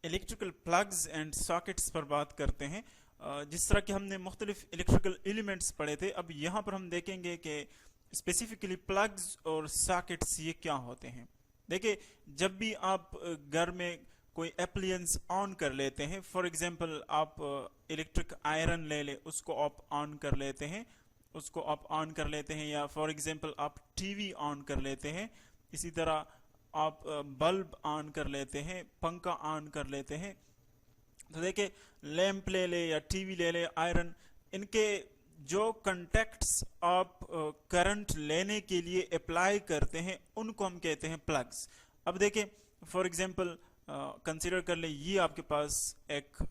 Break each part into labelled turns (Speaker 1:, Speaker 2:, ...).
Speaker 1: Electrical plugs and sockets पर बात करते हैं। जिस तरह के हमने मुख्तलिफ इलेक्ट्रिकल एलिमेंट्स पढ़े थे, अब यहाँ पर हम देखेंगे कि स्पेसिफिकली प्लग्स और सॉकेट्स ये क्या होते हैं। देखिए, जब भी आप घर में कोई एप्लियंस ऑन कर लेते हैं, फॉर एग्जांपल आप इलेक्ट्रिक आयरन ले लें, उसको आप ऑन कर लेते हैं, या फॉर एग्जांपल आप टीवी ऑन कर लेते हैं, इसी तरह आप बल्ब ऑन कर लेते हैं, पंखा ऑन कर लेते हैं। तो देखिए, लैंप ले ले या टीवी ले ले, आयरन, इनके जो कंटेक्ट्स आप करंट लेने के लिए अप्लाई करते हैं उनको हम कहते हैं प्लग्स। अब देखिए, फॉर एग्जांपल कंसीडर कर लें, ये आपके पास एक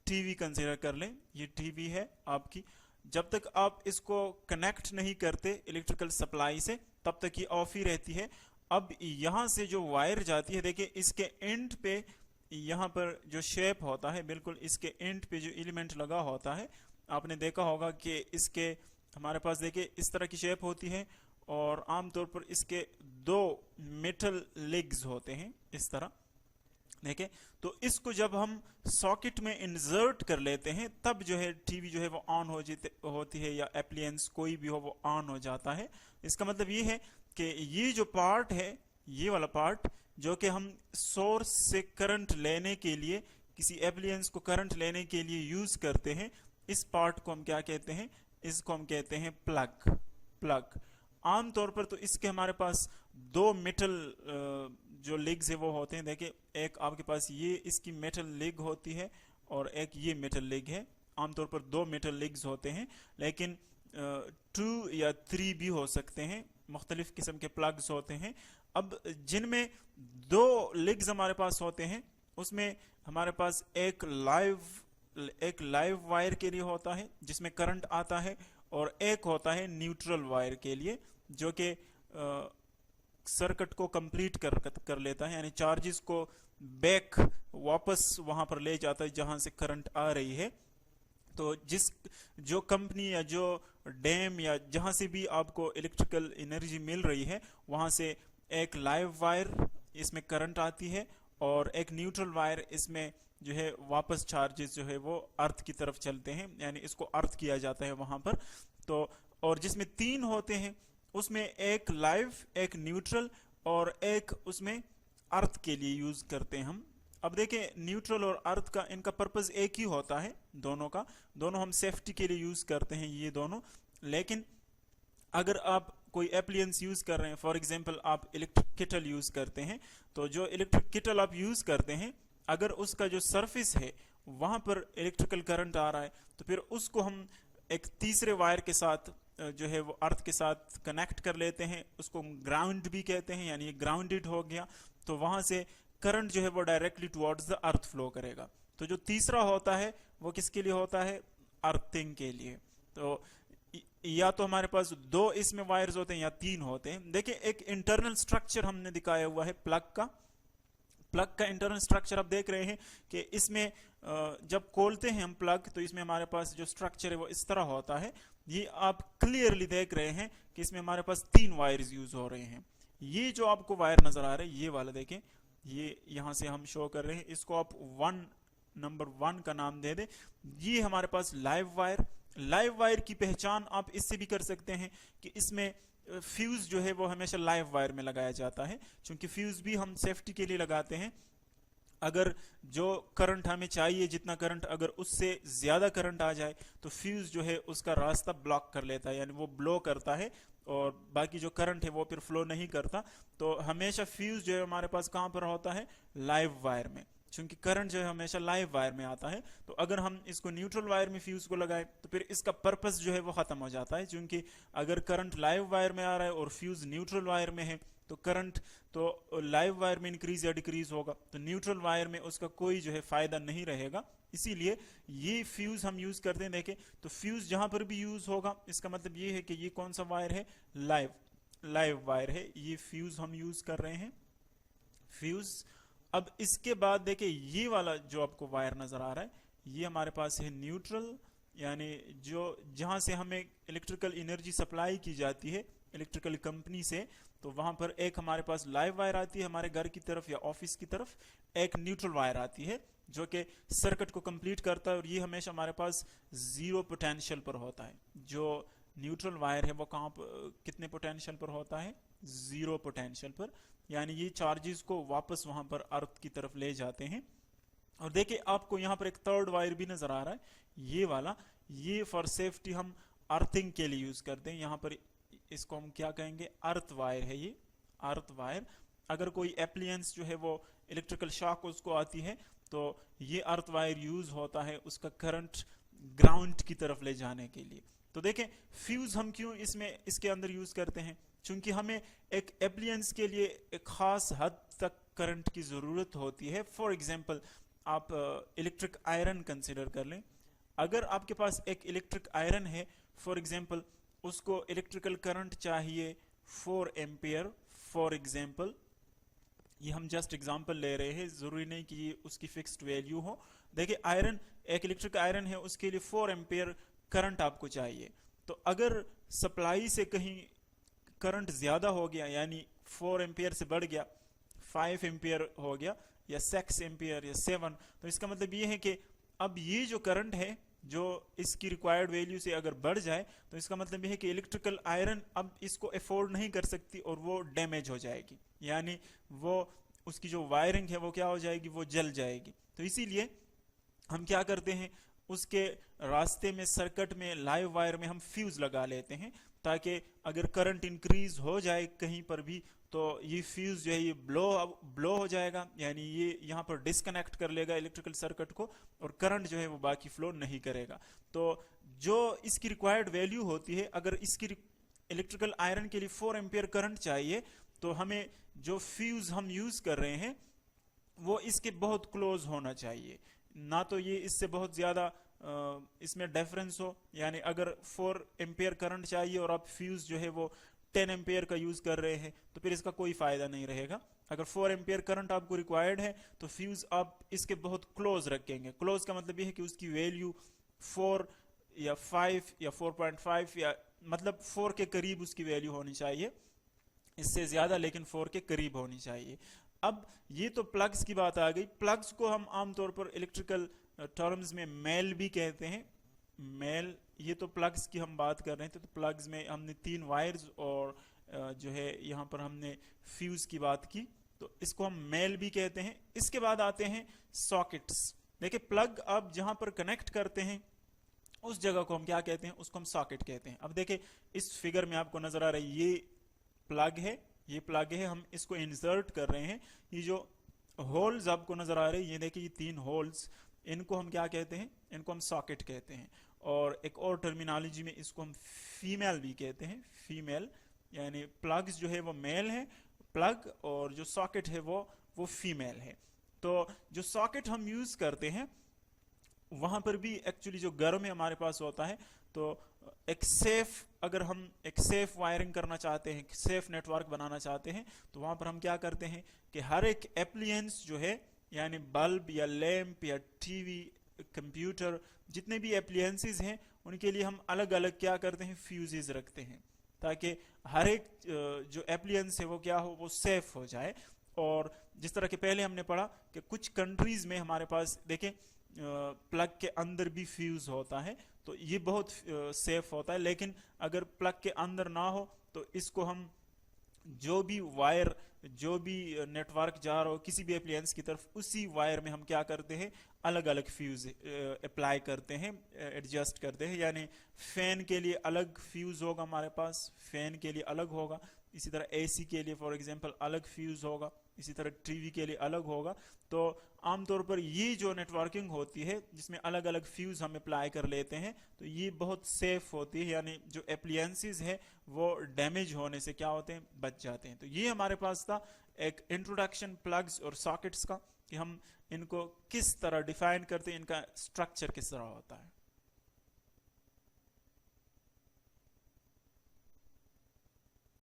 Speaker 1: टीवी कंसीडर कर लें, ये टीवी है आपकी। जब तक आप इसको कनेक्ट नहीं करते इलेक्ट्रिकल सप्लाई से, तब तक ये ऑफ ही रहती है। अब यहाँ से जो वायर जाती है, देखिए इसके एंड पे यहाँ पर जो शेप होता है, बिल्कुल इसके एंड पे जो एलिमेंट लगा होता है, आपने देखा होगा कि इसके हमारे पास देखिए इस तरह की शेप होती है, और आमतौर पर इसके दो मेटल लेग्स होते हैं इस तरह। देखिए, तो इसको जब हम सॉकेट में इंसर्ट कर लेते हैं, तब जो है टीवी जो है वो ऑन होती है, या एप्लियंस कोई भी हो वो ऑन हो जाता है। इसका मतलब ये है कि ये जो पार्ट है, ये वाला पार्ट जो कि हम सोर्स से करंट लेने के लिए, किसी एप्लियंस को करंट लेने के लिए यूज करते हैं, इस पार्ट को हम क्या कहते हैं, इसको हम कहते हैं प्लग। आमतौर पर तो इसके हमारे पास दो मेटल जो लेग्स है वो होते हैं। देखिए, एक आपके पास ये इसकी मेटल लेग होती है, और एक ये मेटल लेग है। आमतौर पर दो मेटल लेग्स होते हैं, लेकिन 2 या 3 भी हो सकते हैं, मुख्तलिफ किस्म के प्लग्स होते हैं। अब जिनमें दो लेग्स हमारे पास होते हैं, उसमें हमारे पास एक लाइव वायर के लिए होता है जिसमें करंट आता है, और एक होता है न्यूट्रल वायर के लिए, जो कि सर्किट को कंप्लीट कर लेता है, यानी चार्जेस को बैक वापस वहां पर ले जाता है जहां से करंट आ रही है। तो जो कंपनी या जो डैम या जहां से भी आपको इलेक्ट्रिकल एनर्जी मिल रही है, वहां से एक लाइव वायर इसमें करंट आती है, और एक न्यूट्रल वायर इसमें जो है वापस चार्जेस जो है वो अर्थ की तरफ चलते हैं, यानी इसको अर्थ किया जाता है वहां पर। तो और जिसमें 3 होते हैं, उसमें एक लाइव, एक न्यूट्रल, और एक उसमें अर्थ के लिए यूज करते हैं हम। अब देखें, न्यूट्रल और अर्थ का इनका पर्पस एक ही होता है दोनों का, दोनों हम सेफ्टी के लिए यूज करते हैं ये दोनों। लेकिन अगर आप कोई एप्लियंस यूज कर रहे हैं, फॉर एग्जांपल आप इलेक्ट्रिक केटल यूज करते हैं, तो जो इलेक्ट्रिक केटल आप यूज करते हैं, अगर उसका जो सरफेस है वहां पर इलेक्ट्रिकल करंट आ रहा है, तो फिर उसको हम एक तीसरे वायर के साथ जो है वो अर्थ के साथ कनेक्ट कर लेते हैं, उसको ग्राउंड भी कहते हैं, यानी ग्राउंडेड हो गया। तो वहां से करंट जो है वो directly towards the earth flow करेगा। तो जो तीसरा होता है वो किसके लिए होता है, अर्थिंग के लिए। तो या तो हमारे पास 2 इसमें वायर्स होते हैं या 3 होते हैं। देखिए, एक इंटरनल स्ट्रक्चर हमने दिखाया हुआ है प्लग का इंटरनल स्ट्रक्चर आप देख रहे हैं कि इसमें जब खोलते हैं हम प्लग, तो इसमें हमारे पास जो स्ट्रक्चर है वो इस तरह होता है। ये आप क्लियरली देख रहे हैं कि इसमें हमारे पास 3 वायर्स यूज हो रहे हैं। ये जो आपको वायर नजर आ रहा है, ये वाला देखें, ये यहां से हम शो कर रहे हैं, इसको आप नंबर 1 का नाम दे दे। ये हमारे पास लाइव वायर की पहचान आप इससे भी कर सकते हैं कि इसमें फ्यूज जो है वो हमेशा लाइव वायर में लगाया जाता है, क्योंकि फ्यूज भी हम सेफ्टी के लिए लगाते हैं। अगर जो करंट हमें चाहिए, जितना करंट, अगर उससे ज्यादा करंट आ जाए, तो फ्यूज जो है उसका रास्ता ब्लॉक कर लेता है, यानी वो ब्लो करता है, और बाकी जो करंट है वो फिर फ्लो नहीं करता। तो हमेशा फ्यूज जो है हमारे पास कहां पर होता है, लाइव वायर में, क्योंकि करंट जो है हमेशा लाइव वायर में आता है। तो अगर हम इसको न्यूट्रल वायर में फ्यूज को लगाए, तो फिर इसका पर्पस जो है वो खत्म हो जाता है, क्योंकि अगर करंट लाइव वायर में आ रहा है और फ्यूज न्यूट्रल वायर में है, तो करंट तो लाइव वायर में इंक्रीज या डिक्रीज होगा, तो न्यूट्रल वायर में उसका कोई जो है फायदा नहीं रहेगा। इसीलिए ये फ्यूज हम यूज करते हैं। देखें, तो फ्यूज जहां पर भी यूज होगा, इसका मतलब ये है कि ये कौन सा वायर है, लाइव वायर है, ये फ्यूज हम यूज कर रहे हैं, फ्यूज। अब इसके बाद देखिए, ये वाला जो आपको वायर नजर आ रहा है, ये हमारे पास है न्यूट्रल, यानी जो जहां से हमें इलेक्ट्रिकल एनर्जी सप्लाई की जाती है इलेक्ट्रिकल कंपनी से, तो वहां पर एक हमारे पास लाइव वायर आती है हमारे घर की तरफ या ऑफिस की तरफ, एक न्यूट्रल वायर आती है जो कि सर्किट को कंप्लीट करता है, और ये हमेशा हमारे पास जीरो पोटेंशियल पर होता है। जो न्यूट्रल वायर है वो कहाँ पर कितने पोटेंशियल पर होता है? जीरो पोटेंशियल पर, यानी ये चार्जेस को वापस वहां पर अर्थ की तरफ ले जाते हैं। और देखिए आपको यहाँ पर एक थर्ड वायर भी नजर आ रहा है, ये वाला, ये फॉर सेफ्टी हम अर्थिंग के लिए यूज करते हैं। यहाँ पर इसको हम क्या कहेंगे? अर्थ वायर है ये, अर्थ वायर। अगर कोई एप्लियंस जो है वो इलेक्ट्रिकल शॉक उसको आती है तो ये अर्थ वायर यूज होता है उसका करंट ग्राउंड की तरफ ले जाने के लिए। तो देखें फ्यूज हम क्यों इसके अंदर यूज करते हैं? क्योंकि हमें एक एप्लियंस के लिए एक खास हद तक करंट की जरूरत होती है। फॉर एग्जांपल आप इलेक्ट्रिक आयरन कंसिडर कर लें। अगर आपके पास एक इलेक्ट्रिक आयरन है, फॉर एग्जांपल उसको इलेक्ट्रिकल करंट चाहिए 4 एम्पियर फॉर एग्जांपल, ये हम जस्ट एग्जांपल ले रहे हैं, जरूरी नहीं कि ये उसकी फिक्स्ड वैल्यू हो। देखिए आयरन, एक इलेक्ट्रिक आयरन है, उसके लिए 4 एम्पियर करंट आपको चाहिए। तो अगर सप्लाई से कहीं करंट ज्यादा हो गया, यानी 4 एम्पियर से बढ़ गया, 5 एम्पियर हो गया या 6 एम्पियर या 7, तो इसका मतलब ये है कि अब ये जो करंट है जो इसकी रिक्वायर्ड वैल्यू से अगर बढ़ जाए तो इसका मतलब ये है कि इलेक्ट्रिकल आयरन अब इसको अफोर्ड नहीं कर सकती और वो डैमेज हो जाएगी, यानी वो उसकी जो वायरिंग है वो क्या हो जाएगी? वो जल जाएगी। तो इसीलिए हम क्या करते हैं, उसके रास्ते में सर्किट में लाइव वायर में हम फ्यूज लगा लेते हैं, ताकि अगर करंट इंक्रीज हो जाए कहीं पर भी तो ये फ्यूज जो है ये ब्लो हो जाएगा, यानी ये यहाँ पर डिस्कनेक्ट कर लेगा इलेक्ट्रिकल सर्किट को और करंट जो है वो बाकी फ्लो नहीं करेगा। तो जो इसकी रिक्वायर्ड वैल्यू होती है, अगर इसकी इलेक्ट्रिकल आयरन के लिए 4 एम्पियर करंट चाहिए तो हमें जो फ्यूज हम यूज कर रहे हैं वो इसके बहुत क्लोज होना चाहिए, ना तो ये इससे बहुत ज्यादा इसमें डिफरेंस हो। यानी अगर 4 एम्पियर करंट चाहिए और आप फ्यूज जो है वो 10 एम्पियर का यूज कर रहे हैं तो फिर इसका कोई फायदा नहीं रहेगा। अगर 4 एम्पियर करंट आपको रिक्वायर्ड है तो फ्यूज आप इसके बहुत क्लोज रखेंगे। क्लोज का मतलब ये है कि उसकी वैल्यू 4 या 5 या 4.5 या मतलब 4 के करीब उसकी वैल्यू होनी चाहिए, इससे ज्यादा लेकिन 4 के करीब होनी चाहिए। अब ये तो प्लग्स की बात आ गई। प्लग्स को हम आमतौर पर इलेक्ट्रिकल टर्म्स में मेल भी कहते हैं। मेल, ये तो प्लग्स की हम बात कर रहे थे, तो प्लग्स में हमने 3 वायर्स और जो है यहाँ पर हमने फ्यूज की बात की, तो इसको हम मेल भी कहते हैं। इसके बाद आते हैं सॉकेट्स। देखिए प्लग आप जहां पर कनेक्ट करते हैं उस जगह को हम क्या कहते हैं? उसको हम सॉकेट कहते हैं। अब देखिए इस फिगर में आपको नजर आ रहा है ये प्लग है, ये प्लग है, हम इसको इंसर्ट कर रहे हैं। ये जो होल्स आपको नजर आ रहे हैं, ये देखिए ये 3 होल्स, इनको हम क्या कहते हैं? इनको हम सॉकेट कहते हैं। और एक और टर्मिनोलॉजी में इसको हम फीमेल भी कहते हैं, फीमेल, यानी प्लग्स जो है वो मेल है प्लग, और जो सॉकेट है वो फीमेल है। तो जो सॉकेट हम यूज करते हैं वहां पर भी एक्चुअली जो घर में हमारे पास होता है, तो एक सेफ, अगर हम एक सेफ वायरिंग करना चाहते हैं, सेफ नेटवर्क बनाना चाहते हैं, तो वहां पर हम क्या करते हैं कि हर एक एप्लियंस जो है, यानी बल्ब या लैंप या टीवी, कंप्यूटर, जितने भी एप्लियंसेस हैं उनके लिए हम अलग अलग क्या करते हैं? फ्यूजेस रखते हैं, ताकि हर एक जो एप्लियंस है वो क्या हो? वो सेफ हो जाए। और जिस तरह के पहले हमने पढ़ा कि कुछ कंट्रीज में हमारे पास देखें प्लग के अंदर भी फ्यूज होता है, तो ये बहुत सेफ होता है। लेकिन अगर प्लग के अंदर ना हो तो इसको हम जो भी वायर, जो भी नेटवर्क जा रहा हो किसी भी एप्लियंस की तरफ, उसी वायर में हम क्या करते हैं? अलग अलग फ्यूज अप्लाई करते हैं, एडजस्ट करते हैं। यानी फैन के लिए अलग फ्यूज होगा हमारे पास, फैन के लिए अलग होगा, इसी तरह एसी के लिए फॉर एग्जांपल अलग फ्यूज होगा, इसी तरह टीवी के लिए अलग होगा। तो आमतौर पर ये जो नेटवर्किंग होती है जिसमें अलग अलग फ्यूज हम अप्लाई कर लेते हैं, तो ये बहुत सेफ होती है, यानी जो एप्लियंसेस है वो डैमेज होने से क्या होते हैं? बच जाते हैं। तो ये हमारे पास था एक इंट्रोडक्शन प्लग्स और सॉकेट्स का, कि हम इनको किस तरह डिफाइन करते हैं, इनका स्ट्रक्चर किस तरह होता है।